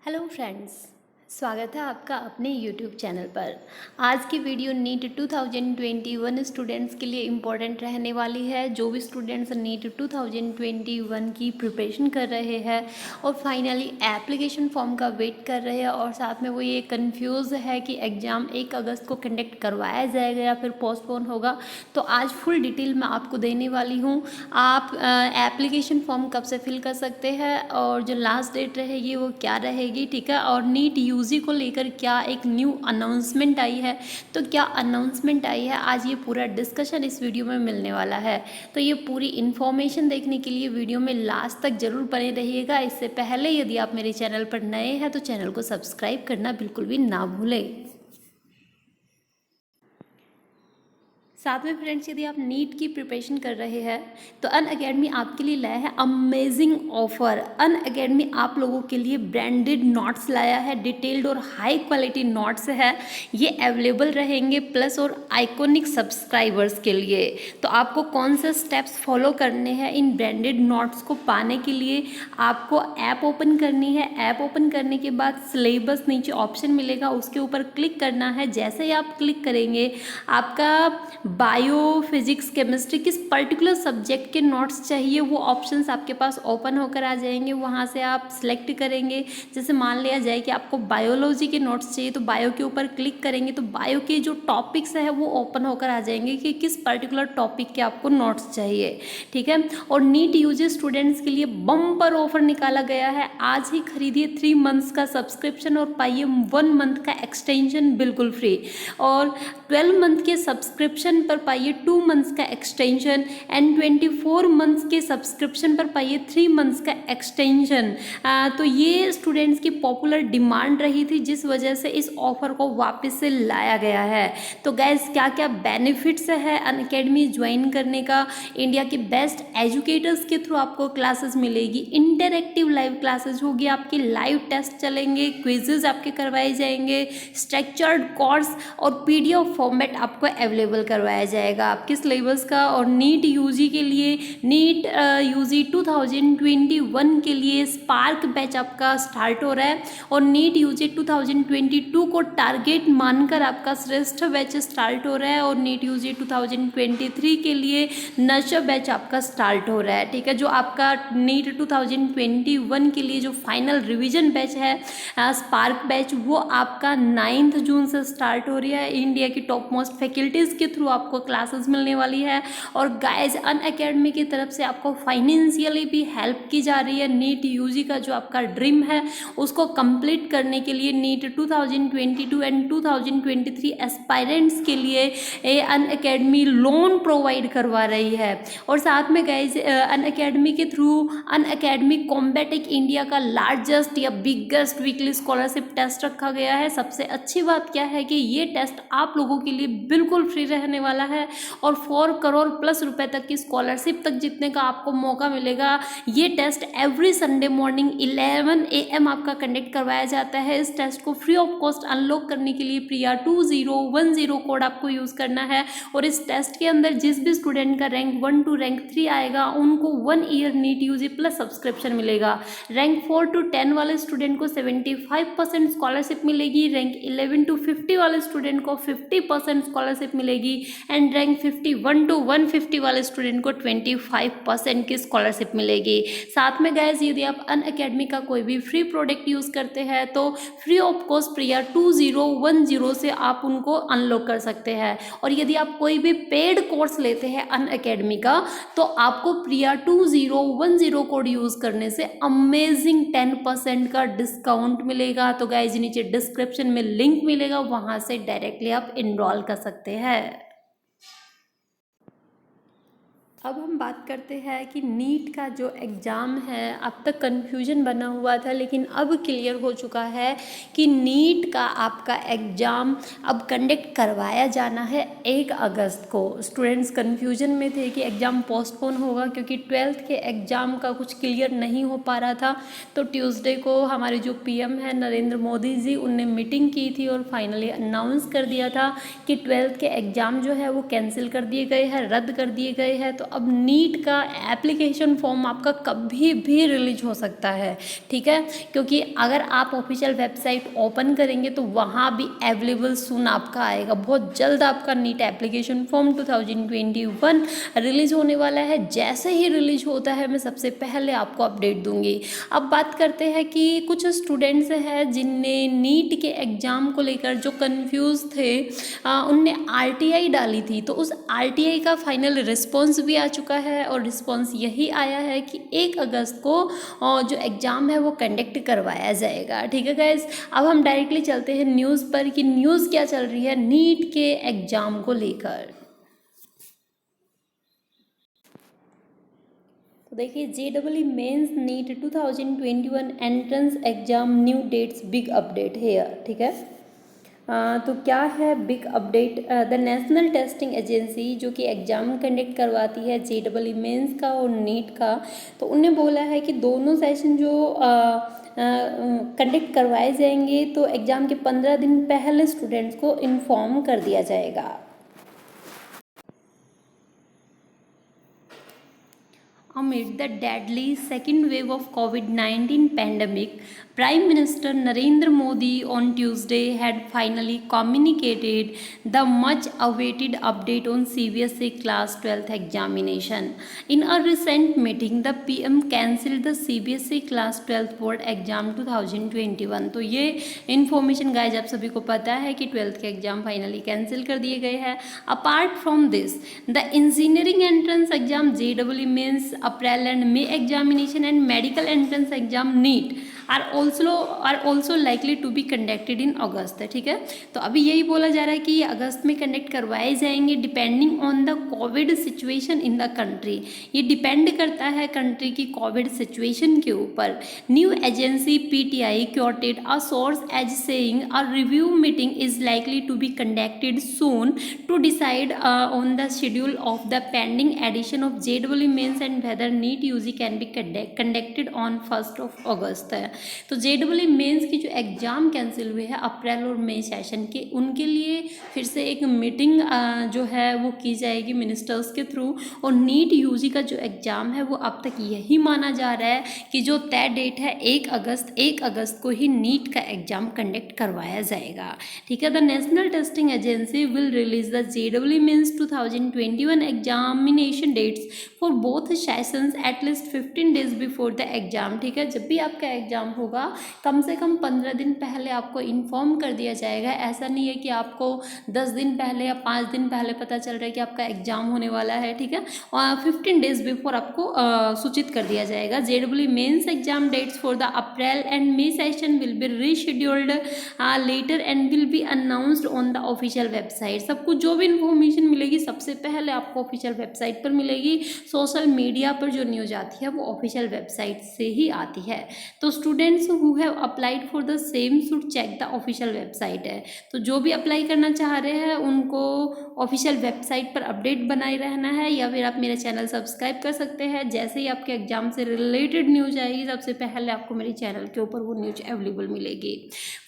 Hello friends, स्वागत है आपका अपने यूट्यूब चैनल पर। आज की वीडियो नीट 2021 स्टूडेंट्स के लिए इम्पोर्टेंट रहने वाली है। जो भी स्टूडेंट्स नीट 2021 की प्रिपरेशन कर रहे हैं और फाइनली एप्लीकेशन फॉर्म का वेट कर रहे हैं और साथ में वो ये कंफ्यूज है कि एग्ज़ाम 1 अगस्त को कंडक्ट करवाया जाएगा या फिर पोस्टपोन होगा, तो आज फुल डिटेल मैं आपको देने वाली हूँ। आप एप्लीकेशन फॉर्म कब से फिल कर सकते हैं और जो लास्ट डेट रहेगी वो क्या रहेगी, ठीक है। और नीट यूजी को लेकर क्या एक न्यू अनाउंसमेंट आई है, तो क्या अनाउंसमेंट आई है, आज ये पूरा डिस्कशन इस वीडियो में मिलने वाला है। तो ये पूरी इन्फॉर्मेशन देखने के लिए वीडियो में लास्ट तक जरूर बने रहिएगा। इससे पहले यदि आप मेरे चैनल पर नए हैं तो चैनल को सब्सक्राइब करना बिल्कुल भी ना भूलें। साथ में फ्रेंड्स, यदि आप नीट की प्रिपरेशन कर रहे हैं तो अनअकैडमी आपके लिए लाया है अमेजिंग ऑफर। अनअकैडमी आप लोगों के लिए ब्रांडेड नोट्स लाया है, डिटेल्ड और हाई क्वालिटी नोट्स है, ये अवेलेबल रहेंगे प्लस और आइकॉनिक सब्सक्राइबर्स के लिए। तो आपको कौन से स्टेप्स फॉलो करने हैं इन ब्रांडेड नोट्स को पाने के लिए? आपको ऐप ओपन करनी है। ऐप ओपन करने के बाद सिलेबस नीचे ऑप्शन मिलेगा, उसके ऊपर क्लिक करना है। जैसे ही आप क्लिक करेंगे आपका बायो, फिजिक्स, केमिस्ट्री किस पर्टिकुलर सब्जेक्ट के नोट्स चाहिए वो ऑप्शंस आपके पास ओपन होकर आ जाएंगे। वहाँ से आप सिलेक्ट करेंगे। जैसे मान लिया जाए कि आपको बायोलॉजी के नोट्स चाहिए तो बायो के ऊपर क्लिक करेंगे तो बायो के जो टॉपिक्स है वो ओपन होकर आ जाएंगे कि किस पर्टिकुलर टॉपिक के आपको नोट्स चाहिए, ठीक है। और नीट यूजी स्टूडेंट्स के लिए बम्पर ऑफर निकाला गया है। आज ही खरीदिए 3 मंथ्स का सब्सक्रिप्शन और पाइए 1 मंथ का एक्सटेंशन बिल्कुल फ्री, और 12 मंथ के सब्सक्रिप्शन पर पाइए 2 मंथ्स का एक्सटेंशन एंड 24 मंथ्स के सब्सक्रिप्शन पर पाइए 3 मंथ्स का एक्सटेंशन। तो ये स्टूडेंट्स की पॉपुलर डिमांड रही थी, जिस वजह से इस ऑफर को वापस से लाया गया है। तो गाइस, क्या क्या बेनिफिट्स है अनअकैडमी ज्वाइन करने का? इंडिया के बेस्ट एजुकेटर्स के थ्रू आपको क्लासेस मिलेगी, इंटरैक्टिव लाइव क्लासेस होगी, आपके लाइव टेस्ट चलेंगे, क्विजेज आपके करवाए जाएंगे, स्ट्रक्चर्ड कोर्स और पीडीएफ फॉर्मेट आपको अवेलेबल करवाया जाएगा आपके सिलेबस का। और नीट यूजी के लिए, नीट यूजी 2021 के लिए स्पार्क बैच आपका स्टार्ट हो रहा है और नीट यूजी 2022 को टारगेट मानकर आपका श्रेष्ठ बैच स्टार्ट हो रहा है और नीट यूजी 2023 के लिए नशा बैच आपका स्टार्ट हो रहा है, ठीक है। जो आपका नीट 2021 के लिए जो फाइनल रिवीजन बैच है स्पार्क बैच, वो आपका 9 जून से स्टार्ट हो रही है। इंडिया की टॉप मोस्ट फैकल्टीज़ के थ्रू आपको क्लासेस मिलने वाली है। और गाइज, अनअकैडमी की तरफ से आपको फाइनेंशियली भी हेल्प की जा रही है। नीट यूजी का जो आपका ड्रीम है उसको कंप्लीट करने के लिए नीट 2022 एंड 2023 एस्पायरेंट्स के लिए अनअकैडमी लोन प्रोवाइड करवा रही है। और साथ में गाइज, अनअकैडमी के थ्रू अनअकैडमी कॉम्बैटिक इंडिया का लार्जेस्ट या बिगेस्ट वीकली स्कॉलरशिप टेस्ट रखा गया है। सबसे अच्छी बात क्या है कि ये टेस्ट आप लोगों के लिए बिल्कुल फ्री रहने वाला है और 4 करोड़ प्लस रुपए तक की स्कॉलरशिप तक जीतने का आपको मौका मिलेगा। ये test every Sunday morning 11 AM आपका कंडक्ट करवाया जाता है। इस टेस्ट को फ्री ऑफ कॉस्ट अनलॉक करने के लिए प्रिया 2010 कोड आपको यूज़ करना है। और इस टेस्ट के अंदर जिस भी स्टूडेंट का रैंक 1 to रैंक 3 आएगा उनको 1 year NEET UG plus subscription मिलेगा। रैंक 4 to 10 वाले स्टूडेंट को 75% स्कॉलरशिप मिलेगी। रैंक 11 to 50 वाले स्टूडेंट को 50% स्कॉलरशिप मिलेगी एंड रैंक 51 to 150 वाले स्टूडेंट को 25% की स्कॉलरशिप मिलेगी। साथ में गाइस, यदि आप अनअकैडमी का कोई भी फ्री प्रोडक्ट यूज़ करते हैं तो फ्री ऑफ कॉस्ट प्रिया 2010 से आप उनको अनलॉक कर सकते हैं। और यदि आप कोई भी पेड कोर्स लेते हैं अनअकैडमी का तो आपको प्रिया 2010 कोड यूज़ करने से अमेजिंग 10% का डिस्काउंट मिलेगा। तो गाइस, नीचे डिस्क्रिप्शन में लिंक मिलेगा, वहाँ से डायरेक्टली आप इनरोल कर सकते हैं। अब हम बात करते हैं कि नीट का जो एग्ज़ाम है, अब तक कन्फ्यूजन बना हुआ था लेकिन अब क्लियर हो चुका है कि नीट का आपका एग्ज़ाम अब कंडक्ट करवाया जाना है 1 अगस्त को। स्टूडेंट्स कन्फ्यूजन में थे कि एग्ज़ाम पोस्टपोन होगा क्योंकि 12th के एग्ज़ाम का कुछ क्लियर नहीं हो पा रहा था। तो ट्यूसडे को हमारे जो पीएम है नरेंद्र मोदी जी, उनने मीटिंग की थी और फाइनली अनाउंस कर दिया था कि 12th के एग्ज़ाम जो है वो कैंसिल कर दिए गए हैं, रद्द कर दिए गए हैं। तो अब नीट का एप्लीकेशन फॉर्म आपका कभी भी रिलीज हो सकता है, ठीक है, क्योंकि अगर आप ऑफिशियल वेबसाइट ओपन करेंगे तो वहाँ भी अवेलेबल सून आपका आएगा। बहुत जल्द आपका नीट एप्लीकेशन फॉर्म 2021 रिलीज होने वाला है। जैसे ही रिलीज होता है मैं सबसे पहले आपको अपडेट दूंगी। अब बात करते हैं कि कुछ स्टूडेंट्स हैं जिनने नीट के एग्ज़ाम को लेकर जो कंफ्यूज थे, उनने आरटीआई डाली थी, तो उस आरटीआई का फाइनल रिस्पॉन्स भी आ चुका है और रिस्पॉन्स यही आया है कि 1 अगस्त को जो एग्ज़ाम है वो कंडक्ट करवाया जाएगा, ठीक है गाइज। अब हम डायरेक्टली चलते हैं न्यूज़ पर कि न्यूज़ क्या चल रही है नीट के एग्ज़ाम को लेकर। तो देखिए JEE mains NEET 2021 entrance exam new dates big update है, ठीक है। तो क्या है big update? The National Testing Agency जो कि एग्ज़ाम कंडक्ट करवाती है JEE मेंस का और नीट का, तो उन्होंने बोला है कि दोनों सेशन जो कंडक्ट करवाए जाएंगे तो एग्ज़ाम के 15 दिन पहले स्टूडेंट्स को इन्फॉर्म कर दिया जाएगा। Amid the deadly second wave of COVID-19 pandemic, Prime Minister Narendra Modi on Tuesday had finally communicated the much-awaited update on CBSE Class 12th examination. In a recent meeting, the PM cancelled the CBSE Class 12th Board Exam 2021. तो ये information guys आप सभी को पता है कि 12th के exam finally cancel कर दिए गए हैं। Apart from this, the engineering entrance exam JEE mains, April and May examination and medical entrance exam NEET are also likely to be conducted in August, ठीक है। तो अभी यही बोला जा रहा है कि ये अगस्त में कंडक्ट करवाए जाएंगे depending on the Covid situation in the country. ये डिपेंड करता है कंट्री की कोविड सिचुएशन के ऊपर। New agency PTI quoted a source as saying a review meeting is likely to be conducted soon to decide on the schedule of the pending edition of JEE mains and whether NEET UG can be conducted on 1st of August। तो JEE mains की जो exam cancel हुए हैं अप्रैल और मई session के, उनके लिए फिर से एक मीटिंग जो है वो की जाएगी मिनिस्टर्स के थ्रू। और नीट यूजी का जो एग्ज़ाम है वो अब तक यही माना जा रहा है कि जो तय डेट है 1 अगस्त को ही नीट का एग्ज़ाम कंडक्ट करवाया जाएगा, ठीक है। The National Testing Agency will release the JEE mains 2021 examination dates for both sessions at least 15 days before the exam, ठीक है। जब भी आपका एग्ज़ाम होगा कम से कम 15 दिन पहले आपको इन्फॉर्म कर दिया जाएगा। ऐसा नहीं है कि आपको 10 दिन पहले या 5 दिन पहले पता चल रहा है कि आपका एग्ज़ाम होने वाला है, ठीक है। और 15 डेज बिफोर आपको सूचित कर दिया जाएगा। JEE mains exam dates for the April and May session will be rescheduled later and will be announced on the official website. सबको जो भी इन्फॉर्मेशन मिलेगी सबसे पहले आपको ऑफिशियल वेबसाइट पर मिलेगी। सोशल मीडिया पर जो न्यूज़ आती है वो ऑफिशियल वेबसाइट से ही आती है। तो students who have applied for the same should check the official website है। तो जो भी अप्लाई करना चाह रहे हैं उनको ऑफिशियल वेबसाइट पर अपडेट बनाए रहना है, या फिर आप मेरा चैनल सब्सक्राइब कर सकते हैं। जैसे ही आपके एग्जाम से रिलेटेड न्यूज आएगी सबसे पहले आपको मेरे चैनल के ऊपर वो न्यूज अवेलेबल मिलेगी।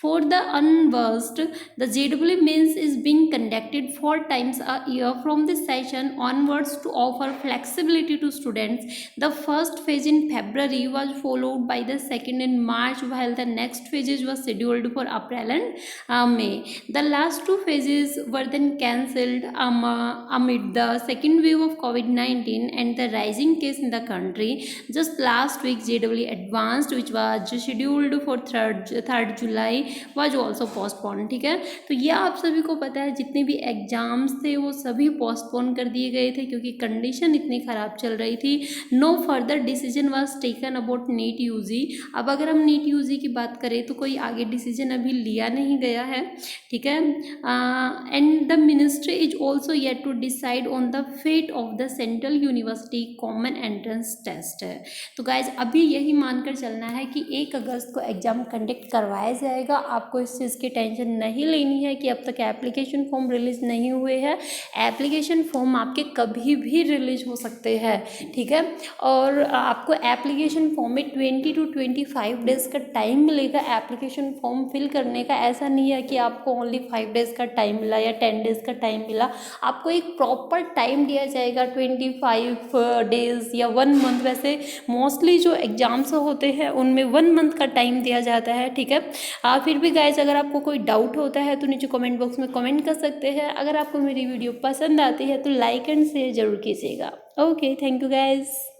For the unversed, the JEE mains is being conducted 4 times a year from this session onwards to offer flexibility to students. The first phase in February was followed by the second in March, while the next phases were scheduled for April and May. The last 2 phases were then cancelled amid the second wave of COVID-19 and the rising case in the country. Just last week, JEE Advanced, which was scheduled for 3rd July, was also postponed, ठीक है। तो यह आप सभी को पता है जितने भी एग्जाम्स थे वो सभी पोस्टपोन कर दिए गए थे क्योंकि कंडीशन इतनी ख़राब चल रही थी। No further decision was taken about NEET UG. अब अगर हम नीट यूजी की बात करें तो कोई आगे डिसीजन अभी लिया नहीं गया है, ठीक है। And the ministry is also yet to decide on the fate of the central university common entrance test. तो गाइज अभी यही मानकर चलना है कि 1 अगस्त को एग्ज़ाम कंडक्ट करवाया जाएगा। आपको इस चीज़ की टेंशन नहीं लेनी है कि अब तक एप्लीकेशन फॉर्म रिलीज़ नहीं हुए हैं। एप्लीकेशन फॉर्म आपके कभी भी रिलीज हो सकते हैं, ठीक है। और आपको एप्लीकेशन फॉर्म में 20 to 25 5 डेज़ का टाइम मिलेगा एप्लीकेशन फॉर्म फिल करने का। ऐसा नहीं है कि आपको ओनली 5 डेज़ का टाइम मिला या 10 डेज़ का टाइम मिला, आपको एक प्रॉपर टाइम दिया जाएगा 25 डेज़ या 1 मंथ। वैसे मोस्टली जो एग्ज़ाम्स होते हैं उनमें 1 मंथ का टाइम दिया जाता है, ठीक है। फिर भी गाइज अगर आपको कोई डाउट होता है तो नीचे कमेंट बॉक्स में कमेंट कर सकते हैं। अगर आपको मेरी वीडियो पसंद आती है तो लाइक एंड शेयर ज़रूर कीजिएगा। Okay, thank you guys.